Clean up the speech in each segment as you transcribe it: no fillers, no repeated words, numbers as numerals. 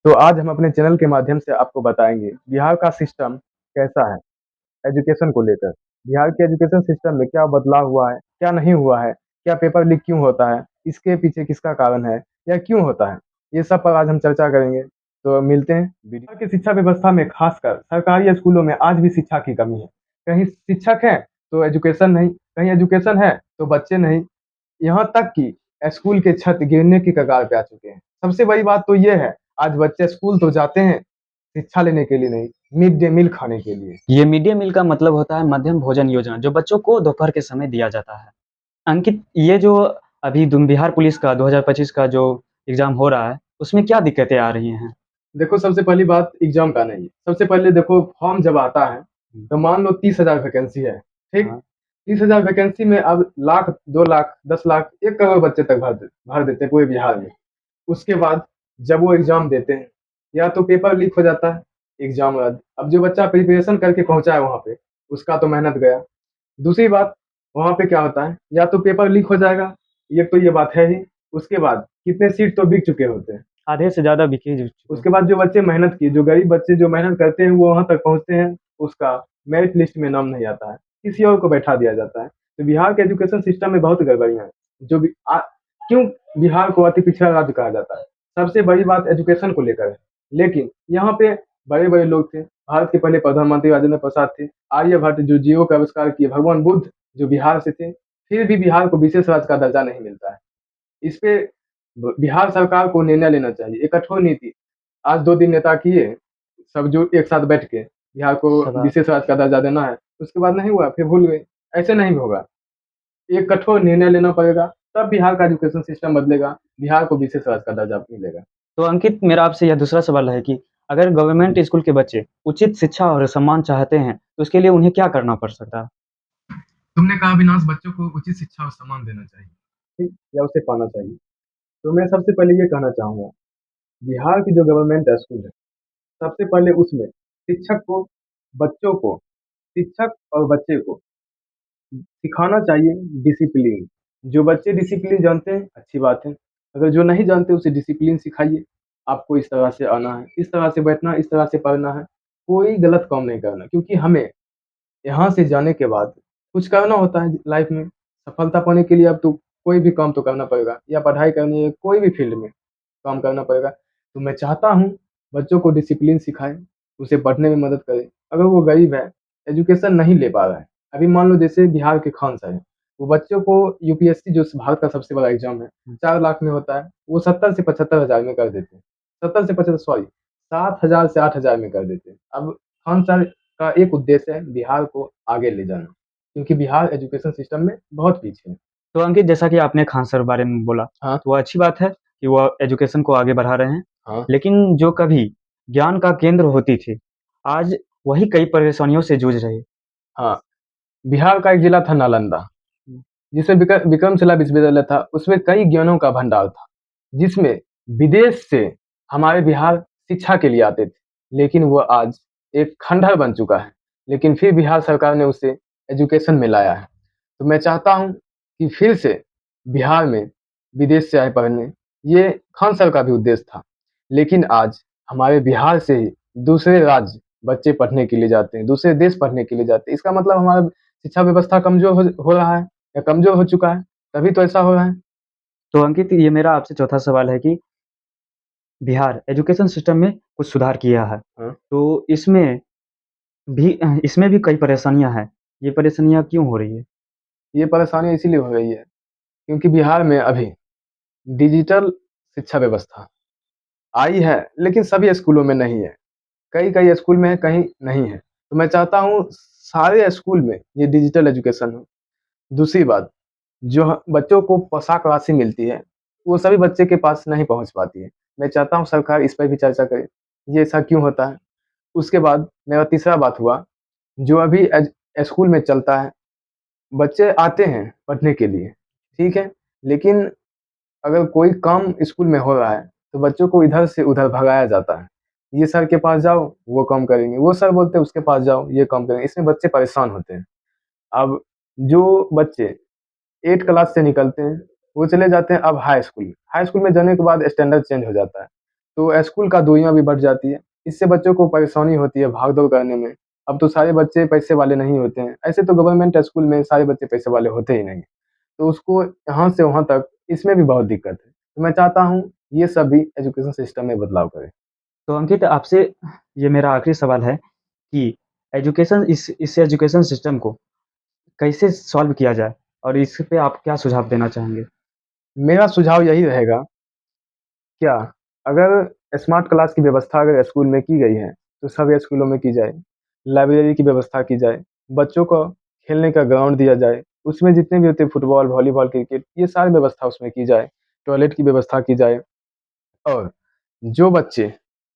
तो आज हम अपने चैनल के माध्यम से आपको बताएंगे बिहार का सिस्टम कैसा है एजुकेशन को लेकर। बिहार के एजुकेशन सिस्टम में क्या बदलाव हुआ है, क्या नहीं हुआ है, क्या पेपर लीक क्यों होता है, इसके पीछे किसका कारण है या क्यों होता है, ये सब पर आज हम चर्चा करेंगे। तो मिलते हैं बिहार की शिक्षा व्यवस्था में, खासकर सरकारी स्कूलों में आज भी शिक्षा की कमी है। कहीं शिक्षक है तो एजुकेशन नहीं, कहीं एजुकेशन है तो बच्चे नहीं। यहाँ तक कि स्कूल के छत गिरने की कगार पे आ चुके हैं। सबसे बड़ी बात तो ये है, आज बच्चे स्कूल तो जाते हैं शिक्षा लेने के लिए नहीं, मिड डे मील खाने के लिए। ये मिड डे मील का मतलब होता है मध्याह्न भोजन योजना, जो बच्चों को दोपहर के समय दिया जाता है। अंकित, ये जो अभी बिहार पुलिस का 2025 का जो एग्जाम हो रहा है, उसमें क्या दिक्कतें आ रही हैं? देखो, सबसे पहली बात एग्जाम का नहीं है। सबसे पहले देखो, फॉर्म जब आता है तो मान लो 30,000 वैकेंसी है, ठीक। हाँ। 30,000 वैकेंसी में अब लाख, 2 लाख, 10 लाख, 1 करोड़ बच्चे तक भर देते हैं पूरे बिहार में। उसके बाद जब वो एग्जाम देते हैं, या तो पेपर लीक हो जाता है, एग्जाम रद्द। अब जो बच्चा प्रिपरेशन करके पहुंचा है वहां पे, उसका तो मेहनत गया। दूसरी बात, वहां पे क्या होता है, या तो पेपर लीक हो जाएगा, ये तो ये बात है ही। उसके बाद कितने सीट तो बिक चुके होते हैं। आधे से ज़्यादा बिके जा चुके उसके हैं। बाद जो बच्चे मेहनत किए, जो गरीब बच्चे जो मेहनत करते हैं, वो वहां तक पहुंचते हैं, उसका मेरिट लिस्ट में नाम नहीं आता है, किसी और को बैठा दिया जाता है। तो बिहार के एजुकेशन सिस्टम में बहुत गड़बड़ियां हैं। जो क्यों बिहार को अति पिछड़ा राज्य कहा जाता है? सबसे बड़ी बात एजुकेशन को लेकर है। लेकिन यहाँ पे बड़े बड़े लोग थे, भारत के पहले प्रधानमंत्री राजेंद्र प्रसाद थे, आर्यभट्ट जो जियो का आविष्कार किए, भगवान बुद्ध जो बिहार से थे, फिर भी बिहार को विशेष राज्य का दर्जा नहीं मिलता है। इस पे बिहार सरकार को निर्णय लेना चाहिए, एक कठोर नीति। आज 2 दिन नेता किए, सब जो एक साथ बैठ के बिहार को सभा। विशेष राज्य का दर्जा देना है, उसके बाद नहीं हुआ, फिर भूल गए। ऐसे नहीं होगा, एक कठोर निर्णय लेना पड़ेगा, तब बिहार का एजुकेशन सिस्टम बदलेगा, बिहार को विशेष राज्य का दर्जा मिलेगा। तो अंकित, मेरा आपसे यह दूसरा सवाल है कि अगर गवर्नमेंट स्कूल के बच्चे उचित शिक्षा और सम्मान चाहते हैं, तो उसके लिए उन्हें क्या करना पड़ सकता है? तुमने कहा अविनाश, बच्चों को उचित शिक्षा और सम्मान देना चाहिए, ठीक, या उसे पाना चाहिए। तो मैं सबसे पहले ये कहना चाहूंगा, बिहार की जो गवर्नमेंट स्कूल है, सबसे पहले उसमें शिक्षक को, बच्चों को, शिक्षक और बच्चे को सिखाना चाहिए डिसिप्लिन। जो बच्चे डिसिप्लिन जानते हैं, अच्छी बात है। अगर जो नहीं जानते, उसे डिसिप्लिन सिखाइए। आपको इस तरह से आना है, इस तरह से बैठना, इस तरह से पढ़ना है। कोई गलत काम नहीं करना, क्योंकि हमें यहाँ से जाने के बाद कुछ करना होता है लाइफ में। सफलता पाने के लिए अब तो कोई भी काम तो करना पड़ेगा, या पढ़ाई करनी है, कोई भी फील्ड में काम करना पड़ेगा। तो मैं चाहता हूँ बच्चों को डिसिप्लिन सिखाएं, उसे पढ़ने में मदद करें। अगर वो गरीब है, एजुकेशन नहीं ले पा रहा है, अभी मान लो जैसे बिहार के खान सर हैं, वो बच्चों को यूपीएससी जो भारत का सबसे बड़ा एग्जाम है, 4 लाख में होता है, वो 70 से 75 हजार में कर देते हैं। 70 से 75, सॉरी, 7 हजार से 8 हजार में कर देते हैं। अब खान सर का एक उद्देश्य है बिहार को आगे ले जाना, क्योंकि बिहार एजुकेशन सिस्टम में बहुत पीछे है। तो अंकित, जैसा कि आपने खान सर बारे में बोला, हाँ, तो वो अच्छी बात है कि वो एजुकेशन को आगे बढ़ा रहे हैं। हाँ, लेकिन जो कभी ज्ञान का केंद्र होती थी, आज वही कई परेशानियों से जूझ रही है। हाँ। बिहार का एक जिला था नालंदा, जिसमें विक्रमशिला विश्वविद्यालय था। उसमें कई ज्ञानों का भंडार था, जिसमें विदेश से हमारे बिहार शिक्षा के लिए आते थे। लेकिन वो आज एक खंडहर बन चुका है, लेकिन फिर बिहार सरकार ने उसे एजुकेशन में लाया है। तो मैं चाहता हूँ कि फिर से बिहार में विदेश से आए पढ़ने, ये खान सर का भी उद्देश्य था। लेकिन आज हमारे बिहार से ही दूसरे राज्य बच्चे पढ़ने के लिए जाते हैं, दूसरे देश पढ़ने के लिए जाते हैं। इसका मतलब हमारा शिक्षा व्यवस्था कमजोर हो रहा है, या कमजोर हो चुका है, तभी तो ऐसा हो रहा है। तो अंकित, ये मेरा आपसे चौथा सवाल है कि बिहार एजुकेशन सिस्टम में कुछ सुधार किया है, हाँ, तो इसमें भी कई परेशानियां हैं। ये परेशानियां क्यों हो रही है? ये परेशानी इसीलिए हो रही है क्योंकि बिहार में अभी डिजिटल शिक्षा व्यवस्था आई है, लेकिन सभी स्कूलों में नहीं है। कई कई स्कूल में है, कहीं नहीं है। तो मैं चाहता हूँ सारे स्कूल में ये डिजिटल एजुकेशन हो। दूसरी बात, जो बच्चों को पोशाक राशि मिलती है, वो सभी बच्चे के पास नहीं पहुँच पाती है। मैं चाहता हूँ सरकार इस पर भी चर्चा करे, ये ऐसा क्यों होता है? उसके बाद मेरा तीसरा बात हुआ, जो अभी स्कूल में चलता है, बच्चे आते हैं पढ़ने के लिए, ठीक है, लेकिन अगर कोई काम स्कूल में हो रहा है, तो बच्चों को इधर से उधर भगाया जाता है। ये सर के पास जाओ, वो काम करेंगे, वो सर बोलते हैं उसके पास जाओ, ये काम करेंगे। इसमें बच्चे परेशान होते हैं। अब जो बच्चे 8 क्लास से निकलते हैं, वो चले जाते हैं अब हाई स्कूल। हाई स्कूल में जाने के बाद स्टैंडर्ड चेंज हो जाता है। तो स्कूल का दूरियाँ भी बढ़ जाती है। इससे बच्चों को परेशानी होती है भाग-दौड़ करने में। अब तो सारे बच्चे पैसे वाले नहीं होते हैं। ऐसे तो गवर्नमेंट स्कूल में सारे बच्चे पैसे वाले होते ही नहीं। तो उसको यहाँ से वहाँ तक इसमें भी बहुत दिक्कत है। तो मैं चाहता हूँ ये सभी एजुकेशन सिस्टम में बदलाव करें। तो अंकित आपसे ये मेरा आखिरी सवाल है कि इस एजुकेशन सिस्टम को कैसे सॉल्व किया जाए? और इस पे आप क्या सुझाव देना चाहेंगे? मेरा सुझाव यही रहेगा, क्या अगर स्मार्ट क्लास की व्यवस्था अगर स्कूल में की गई है, तो सभी स्कूलों में की जाए। लाइब्रेरी की व्यवस्था की जाए, बच्चों को खेलने का ग्राउंड दिया जाए, उसमें जितने भी होते हैं फुटबॉल, वॉलीबॉल, क्रिकेट ये सारी व्यवस्था उसमें की जाए। टॉयलेट की व्यवस्था की जाए और जो बच्चे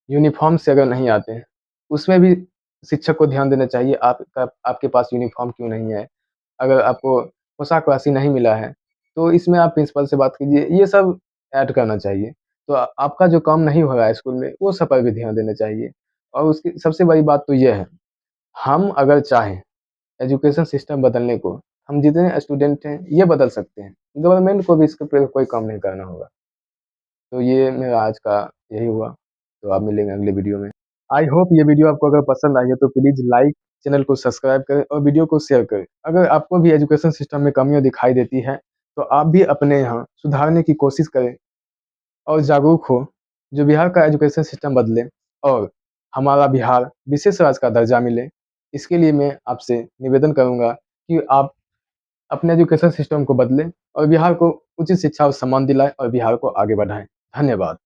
यूनिफ़ॉर्म से अगर नहीं आते हैं, उसमें भी शिक्षक को ध्यान देना चाहिए आपके पास यूनिफ़ॉर्म क्यों नहीं है? अगर आपको पोशाक राशि नहीं मिला है, तो इसमें आप प्रिंसिपल से बात कीजिए, ये सब ऐड करना चाहिए। तो आपका जो काम नहीं हो रहा है स्कूल में, वो सब पर भी ध्यान देना चाहिए। और उसकी सबसे बड़ी बात तो ये है, हम अगर चाहें एजुकेशन सिस्टम बदलने को, हम जितने स्टूडेंट हैं, ये बदल सकते हैं। गवर्नमेंट को भी इसके पे कोई काम नहीं करना होगा। तो ये मेरा आज का यही हुआ, तो आप मिलेंगे अगले वीडियो में। आई होप ये वीडियो आपको अगर पसंद आई है तो प्लीज़ लाइक, चैनल को सब्सक्राइब करें और वीडियो को शेयर करें। अगर आपको भी एजुकेशन सिस्टम में कमियाँ दिखाई देती हैं, तो आप भी अपने यहाँ सुधारने की कोशिश करें और जागरूक हो, जो बिहार का एजुकेशन सिस्टम बदले और हमारा बिहार विशेष राज्य का दर्जा मिले। इसके लिए मैं आपसे निवेदन करूँगा कि आप अपने एजुकेशन सिस्टम को बदलें और बिहार को उचित शिक्षा और सम्मान दिलाएँ और बिहार को आगे बढ़ाएँ। धन्यवाद।